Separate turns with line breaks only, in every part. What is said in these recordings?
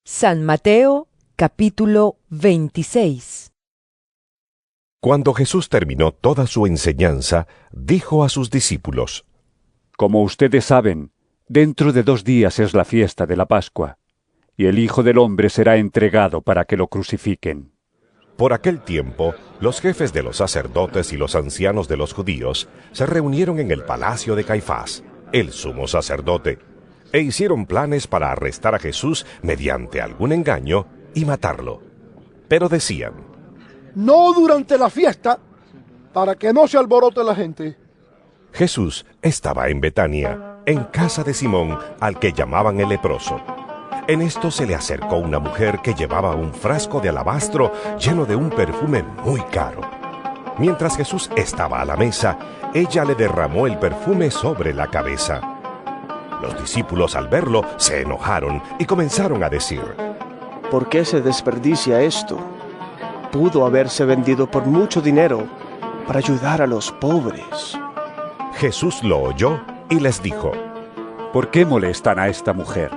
San Mateo, capítulo 26.
Cuando Jesús terminó toda su enseñanza, dijo a sus discípulos:
Como ustedes saben, dentro de 2 días es la fiesta de la Pascua, y el Hijo del Hombre será entregado para que lo crucifiquen.
Por aquel tiempo, los jefes de los sacerdotes y los ancianos de los judíos se reunieron en el palacio de Caifás, el sumo sacerdote, e hicieron planes para arrestar a Jesús mediante algún engaño y matarlo. Pero decían:
no durante la fiesta, para que no se alborote la gente.
Jesús estaba en Betania, en casa de Simón, al que llamaban el leproso. En esto se le acercó una mujer que llevaba un frasco de alabastro lleno de un perfume muy caro. Mientras Jesús estaba a la mesa, ella le derramó el perfume sobre la cabeza. Los discípulos, al verlo, se enojaron y comenzaron a decir:
¿por qué se desperdicia esto? Pudo haberse vendido por mucho dinero para ayudar a los pobres.
Jesús lo oyó y les dijo:
¿Por qué molestan a esta mujer?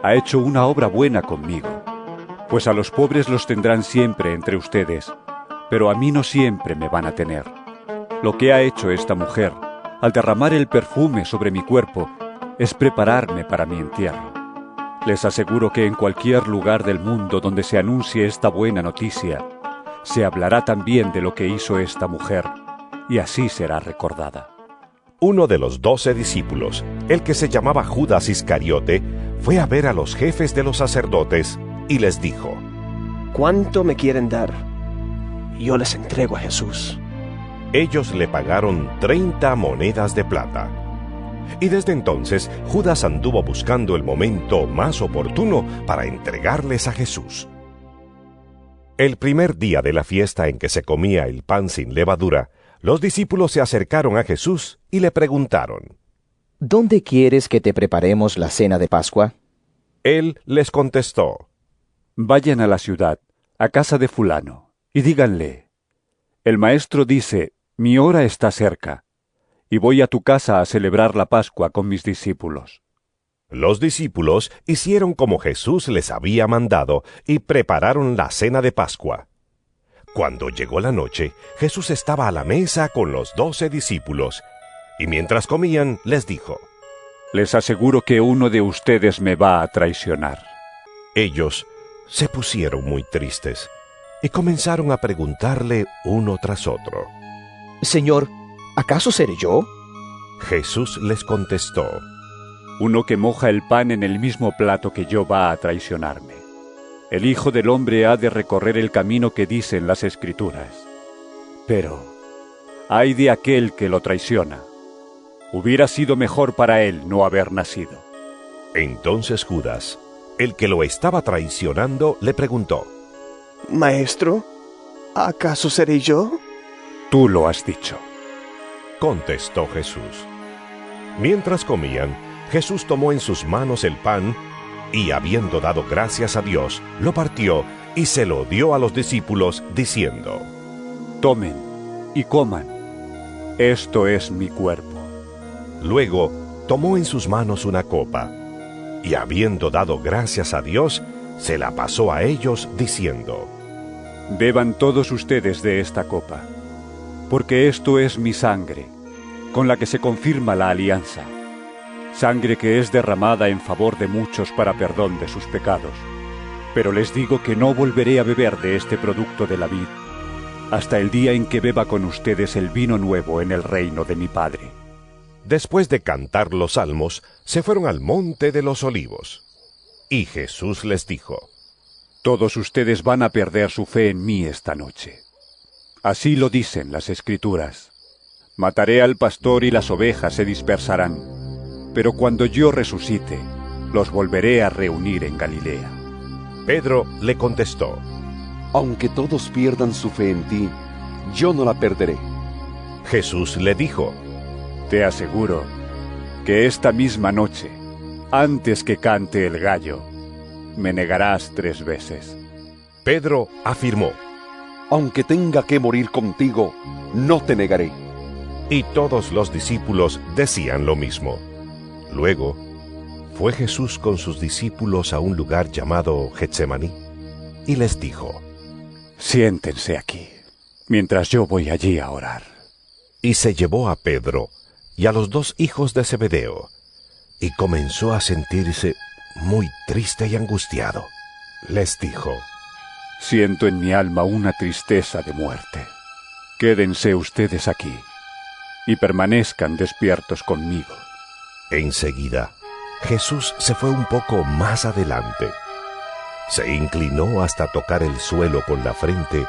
Ha hecho una obra buena conmigo, pues a los pobres los tendrán siempre entre ustedes, pero a mí no siempre me van a tener. Lo que ha hecho esta mujer, al derramar el perfume sobre mi cuerpo, es prepararme para mi entierro. Les aseguro que en cualquier lugar del mundo donde se anuncie esta buena noticia, se hablará también de lo que hizo esta mujer, y así será recordada.
Uno de los 12 discípulos, el que se llamaba Judas Iscariote, fue a ver a los jefes de los sacerdotes y les dijo:
¿cuánto me quieren dar? Yo les entrego a Jesús.
Ellos le pagaron 30 monedas de plata. Y desde entonces Judas anduvo buscando el momento más oportuno para entregarles a Jesús. El primer día de la fiesta en que se comía el pan sin levadura, los discípulos se acercaron a Jesús y le preguntaron:
¿dónde quieres que te preparemos la cena de Pascua?
Él les contestó:
vayan a la ciudad, a casa de fulano, y díganle: el maestro dice, mi hora está cerca, y voy a tu casa a celebrar la Pascua con mis discípulos.
Los discípulos hicieron como Jesús les había mandado y prepararon la cena de Pascua. Cuando llegó la noche, Jesús estaba a la mesa con los 12 discípulos, y mientras comían les dijo:
les aseguro que uno de ustedes me va a traicionar.
Ellos se pusieron muy tristes y comenzaron a preguntarle uno tras otro:
Señor, ¿acaso seré yo?
Jesús les contestó:
uno que moja el pan en el mismo plato que yo va a traicionarme. El Hijo del Hombre ha de recorrer el camino que dicen las Escrituras. Pero ay de aquel que lo traiciona. Hubiera sido mejor para él no haber nacido.
Entonces Judas, el que lo estaba traicionando, le preguntó:
Maestro, ¿acaso seré yo?
Tú lo has dicho,
contestó Jesús. Mientras comían, Jesús tomó en sus manos el pan y, habiendo dado gracias a Dios, lo partió y se lo dio a los discípulos, diciendo:
tomen y coman, esto es mi cuerpo.
Luego tomó en sus manos una copa y, habiendo dado gracias a Dios, se la pasó a ellos, diciendo:
beban todos ustedes de esta copa, porque esto es mi sangre, con la que se confirma la alianza, sangre que es derramada en favor de muchos para perdón de sus pecados. Pero les digo que no volveré a beber de este producto de la vid, hasta el día en que beba con ustedes el vino nuevo en el reino de mi Padre.
Después de cantar los salmos, se fueron al monte de los olivos. Y Jesús les dijo:
todos ustedes van a perder su fe en mí esta noche. Así lo dicen las Escrituras. Mataré al pastor y las ovejas se dispersarán, pero cuando yo resucite, los volveré a reunir en Galilea.
Pedro le contestó:
aunque todos pierdan su fe en ti, yo no la perderé.
Jesús le dijo:
te aseguro que esta misma noche, antes que cante el gallo, me negarás 3 veces.
Pedro afirmó:
aunque tenga que morir contigo, no te negaré.
Y todos los discípulos decían lo mismo. Luego, Fue Jesús con sus discípulos a un lugar llamado Getsemaní y les dijo:
Siéntense aquí, mientras yo voy allí a orar.
Y se llevó a Pedro y a los 2 hijos de Zebedeo, y comenzó a sentirse muy triste y angustiado. Les dijo:
Siento en mi alma una tristeza de muerte. Quédense ustedes aquí y permanezcan despiertos conmigo.
Enseguida, Jesús se fue un poco más adelante. Se inclinó hasta tocar el suelo con la frente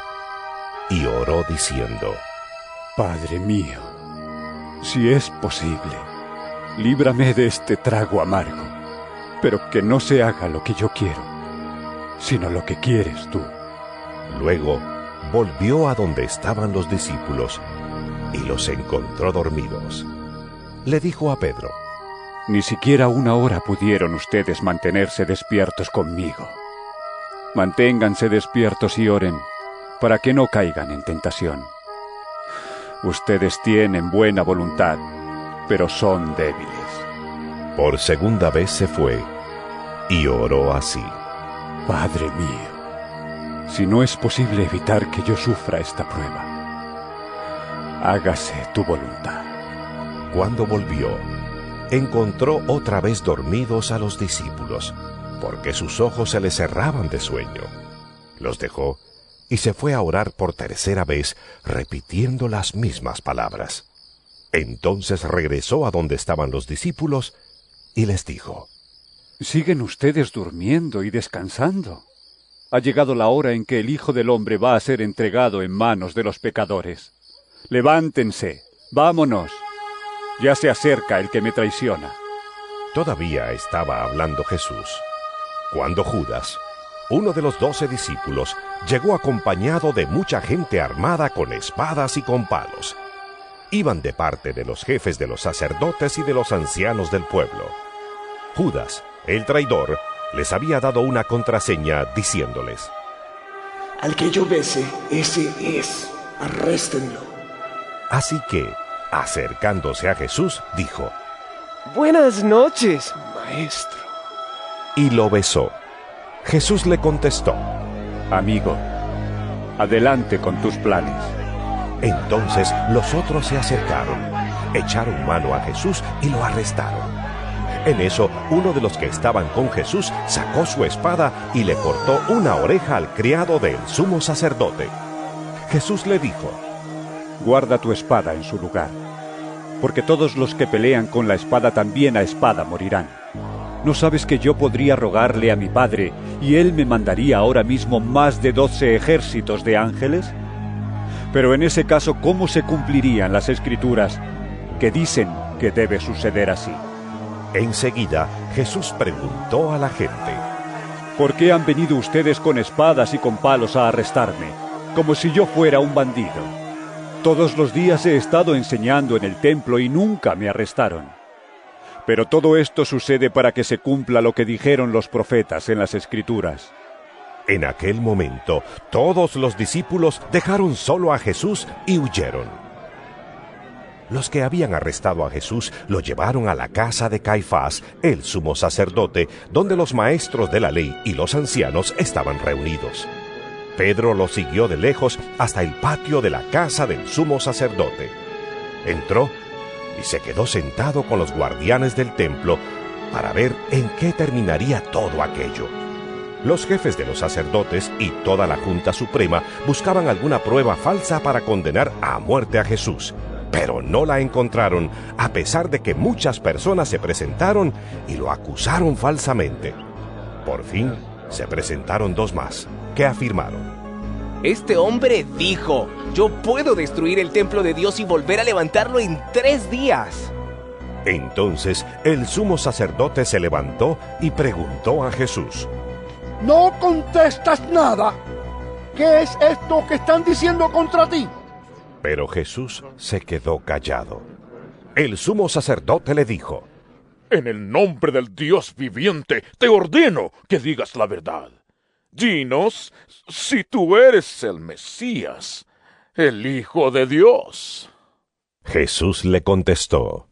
y oró diciendo:
Padre mío, si es posible, líbrame de este trago amargo, pero que no se haga lo que yo quiero, sino lo que quieres tú.
Luego volvió a donde estaban los discípulos y los encontró dormidos. Le dijo a Pedro:
Ni siquiera 1 hora pudieron ustedes mantenerse despiertos conmigo. Manténganse despiertos y oren, para que no caigan en tentación. Ustedes tienen buena voluntad, pero son débiles.
Por segunda vez se fue y oró así:
Padre mío, si no es posible evitar que yo sufra esta prueba, hágase tu voluntad.
Cuando volvió, encontró otra vez dormidos a los discípulos, porque sus ojos se les cerraban de sueño. Los dejó y se fue a orar por tercera vez, repitiendo las mismas palabras. Entonces regresó a donde estaban los discípulos y les dijo:
¿Siguen ustedes durmiendo y descansando? Ha llegado la hora en que el Hijo del Hombre va a ser entregado en manos de los pecadores. Levántense, vámonos. Ya se acerca el que me traiciona.
Todavía estaba hablando Jesús, cuando Judas, uno de los 12 discípulos, llegó acompañado de mucha gente armada con espadas y con palos. Iban de parte de los jefes de los sacerdotes y de los ancianos del pueblo. Judas, el traidor, les había dado una contraseña diciéndoles:
Al que yo bese, ese es. Arréstenlo.
Así que, acercándose a Jesús, dijo:
Buenas noches, maestro.
Y lo besó. Jesús le contestó:
Amigo, adelante con tus planes.
Entonces los otros se acercaron, echaron mano a Jesús y lo arrestaron. En eso, uno de los que estaban con Jesús sacó su espada y le cortó una oreja al criado del sumo sacerdote. Jesús le dijo:
Guarda tu espada en su lugar, porque todos los que pelean con la espada también a espada morirán. ¿No sabes que yo podría rogarle a mi Padre y Él me mandaría ahora mismo más de 12 ejércitos de ángeles? Pero en ese caso, ¿cómo se cumplirían las Escrituras que dicen que debe suceder así?
Enseguida, Jesús preguntó a la gente:
¿Por qué han venido ustedes con espadas y con palos a arrestarme, como si yo fuera un bandido? Todos los días he estado enseñando en el templo y nunca me arrestaron. Pero todo esto sucede para que se cumpla lo que dijeron los profetas en las Escrituras.
En aquel momento, todos los discípulos dejaron solo a Jesús y huyeron. Los que habían arrestado a Jesús lo llevaron a la casa de Caifás, el sumo sacerdote, donde los maestros de la ley y los ancianos estaban reunidos. Pedro lo siguió de lejos hasta el patio de la casa del sumo sacerdote. Entró y se quedó sentado con los guardianes del templo para ver en qué terminaría todo aquello. Los jefes de los sacerdotes y toda la Junta Suprema buscaban alguna prueba falsa para condenar a muerte a Jesús, pero no la encontraron, a pesar de que muchas personas se presentaron y lo acusaron falsamente. Por fin, se presentaron 2 más, que afirmaron:
Este hombre dijo: yo puedo destruir el templo de Dios y volver a levantarlo en 3 días.
Entonces el sumo sacerdote se levantó y preguntó a Jesús:
No contestas nada. ¿Qué es esto que están diciendo contra ti?
Pero Jesús se quedó callado. El sumo sacerdote le dijo:
En el nombre del Dios viviente, te ordeno que digas la verdad. Dinos si tú eres el Mesías, el Hijo de Dios.
Jesús le contestó: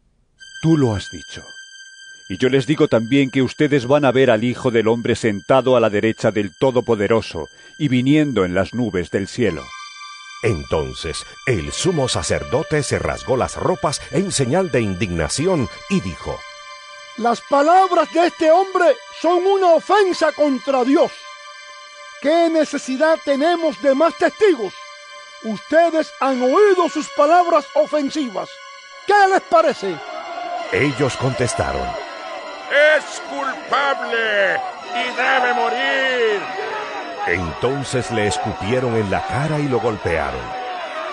Tú lo has dicho. Y yo les digo también que ustedes van a ver al Hijo del Hombre sentado a la derecha del Todopoderoso y viniendo en las nubes del cielo.
Entonces el sumo sacerdote se rasgó las ropas en señal de indignación y dijo:
Las palabras de este hombre son una ofensa contra Dios. ¿Qué necesidad tenemos de más testigos? Ustedes han oído sus palabras ofensivas. ¿Qué les parece?
Ellos contestaron:
¡Es culpable y debe morir!
Entonces le escupieron en la cara y lo golpearon.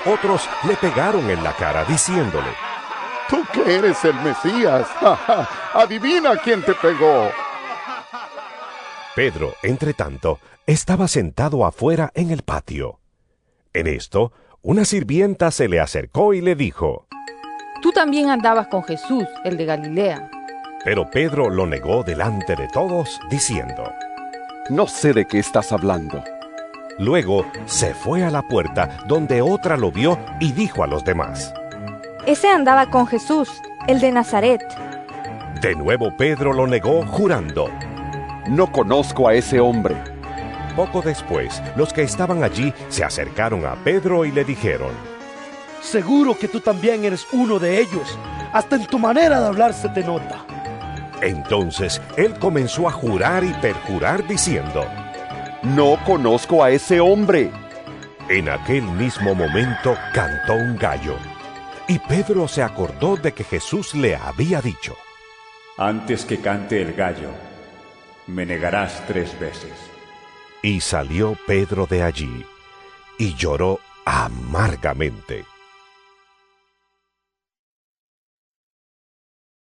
Otros le pegaron en la cara diciéndole:
Tú que eres el Mesías, adivina quién te pegó.
Pedro, entre tanto, estaba sentado afuera en el patio. En esto, una sirvienta se le acercó y le dijo:
Tú también andabas con Jesús, el de Galilea.
Pero Pedro lo negó delante de todos, diciendo:
No sé de qué estás hablando.
Luego se fue a la puerta, donde otra lo vio y dijo a los demás:
Ese andaba con Jesús, el de Nazaret.
De nuevo Pedro lo negó, jurando:
No conozco a ese hombre.
Poco después, los que estaban allí se acercaron a Pedro y le dijeron:
Seguro que tú también eres uno de ellos. Hasta en tu manera de hablar se te nota.
Entonces él comenzó a jurar y perjurar diciendo:
No conozco a ese hombre.
En aquel mismo momento cantó un gallo. Y Pedro se acordó de que Jesús le había dicho:
Antes que cante el gallo, me negarás 3 veces.
Y salió Pedro de allí y lloró amargamente.